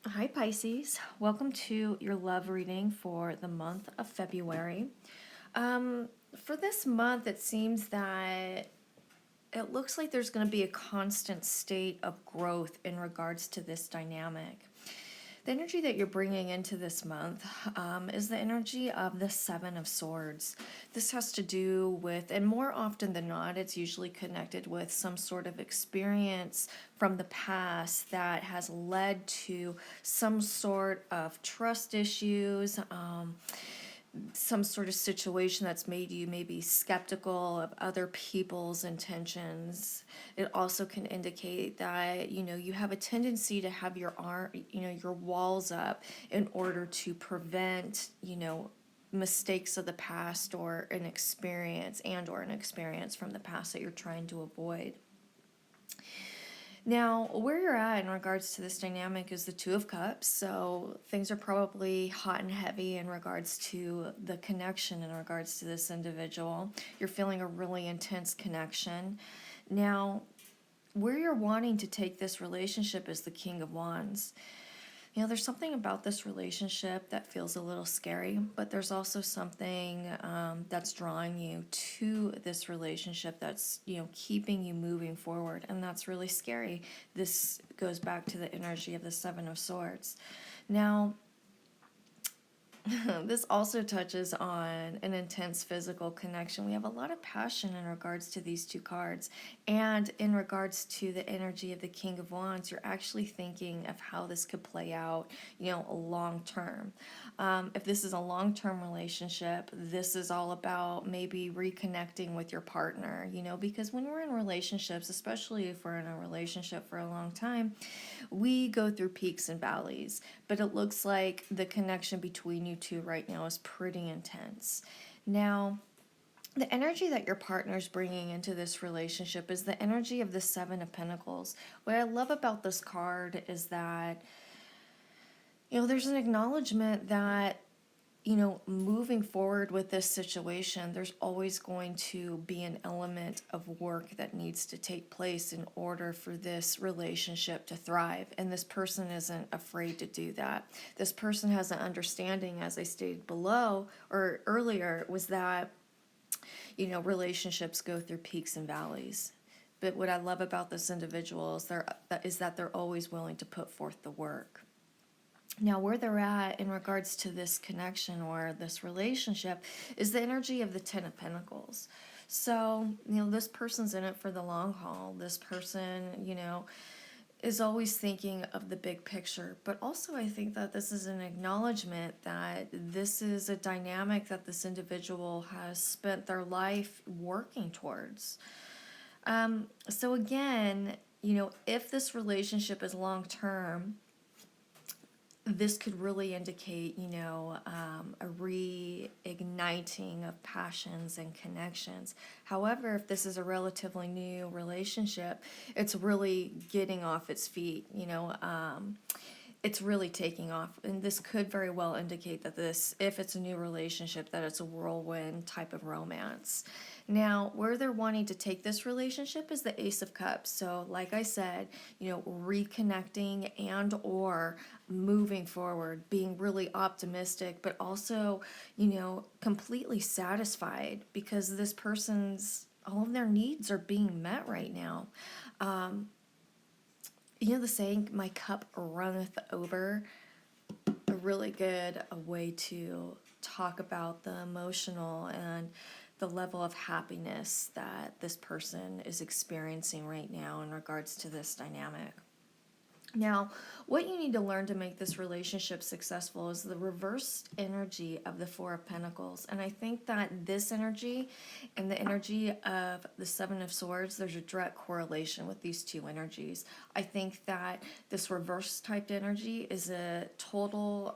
Hi, Pisces. Welcome to your love reading for the month of February. For this month, it seems that it looks like there's going to be a constant state of growth in regards to this dynamic. The energy that you're bringing into this month is the energy of the Seven of Swords. This has to do with, and more often than not, it's usually connected with some sort of experience from the past that has led to some sort of trust issues. Some sort of situation that's made you maybe skeptical of other people's intentions. It also can indicate that you have a tendency to have your your walls up in order to prevent mistakes of the past or an experience from the past that you're trying to avoid. Now, where you're at in regards to this dynamic is the Two of Cups. So things are probably hot and heavy in regards to the connection in regards to this individual. You're feeling a really intense connection. Now, where you're wanting to take this relationship is the King of Wands. There's something about this relationship that feels a little scary, but there's also something that's drawing you to this relationship that's, keeping you moving forward, and that's really scary. This goes back to the energy of the Seven of Swords. Now, this also touches on an intense physical connection. We have a lot of passion in regards to these two cards. And in regards to the energy of the King of Wands, you're actually thinking of how this could play out, long term. If this is a long-term relationship, this is all about maybe reconnecting with your partner, because when we're in relationships, especially if we're in a relationship for a long time, we go through peaks and valleys, but it looks like the connection between you two right now is pretty intense. Now, the energy that your partner's bringing into this relationship is the energy of the Seven of Pentacles. What I love about this card is that, there's an acknowledgement that moving forward with this situation, there's always going to be an element of work that needs to take place in order for this relationship to thrive. And this person isn't afraid to do that. This person has an understanding, as I stated below or earlier, was that, relationships go through peaks and valleys. But what I love about this individual is that they're always willing to put forth the work. Now, where they're at in regards to this connection or this relationship is the energy of the Ten of Pentacles. So, this person's in it for the long haul. This person, is always thinking of the big picture. But also, I think that this is an acknowledgement that this is a dynamic that this individual has spent their life working towards. So again, if this relationship is long term, this could really indicate, a reigniting of passions and connections. However, if this is a relatively new relationship, it's really getting off its feet, it's really taking off. And this could very well indicate that if it's a new relationship, that it's a whirlwind type of romance. Now, where they're wanting to take this relationship is the Ace of Cups. So, like I said, reconnecting and or moving forward, being really optimistic, but also, completely satisfied because this person's, all of their needs are being met right now. The saying, my cup runneth over, a really good way to talk about the emotional and the level of happiness that this person is experiencing right now in regards to this dynamic. Now, what you need to learn to make this relationship successful is the reversed energy of the Four of Pentacles. And I think that this energy and the energy of the Seven of Swords, there's a direct correlation with these two energies. I think that this reverse typed energy is a total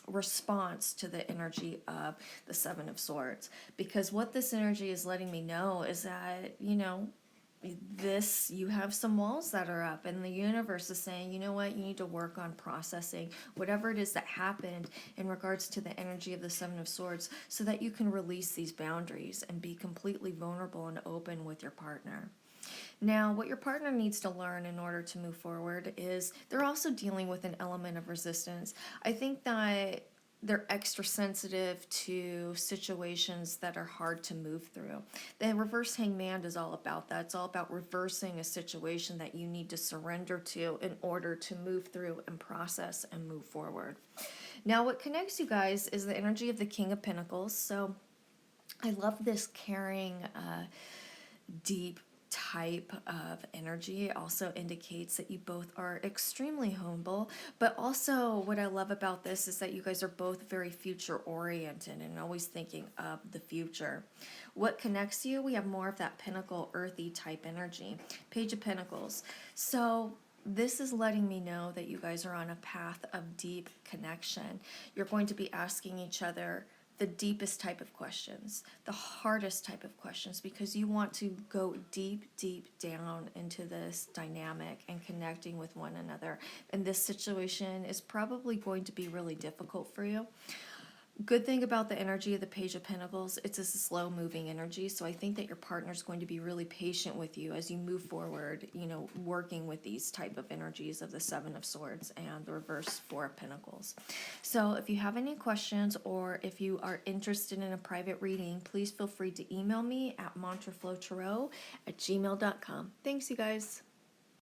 response to the energy of the Seven of Swords. Because what this energy is letting me know is that, you have some walls that are up, and the universe is saying, you know what, you need to work on processing whatever it is that happened in regards to the energy of the Seven of Swords so that you can release these boundaries and be completely vulnerable and open with your partner. Now, what your partner needs to learn in order to move forward is they're also dealing with an element of resistance. I think that they're extra sensitive to situations that are hard to move through. The reverse hangman is all about that. It's all about reversing a situation that you need to surrender to in order to move through and process and move forward. Now, what connects you guys is the energy of the King of Pentacles. So I love this caring, deep type of energy. It also indicates that you both are extremely humble, but also what I love about this is that you guys are both very future oriented and always thinking of the future. What connects you? We have more of that pinnacle earthy type energy. Page of Pentacles. So this is letting me know that you guys are on a path of deep connection. You're going to be asking each other the deepest type of questions, the hardest type of questions, because you want to go deep, deep down into this dynamic and connecting with one another. And this situation is probably going to be really difficult for you. Good thing about the energy of the Page of Pentacles, it's a slow moving energy. So I think that your partner's going to be really patient with you as you move forward, you know, working with these type of energies of the Seven of Swords and the reverse Four of Pentacles. So if you have any questions or if you are interested in a private reading, please feel free to email me at mantraflowtarot@gmail.com. Thanks, you guys.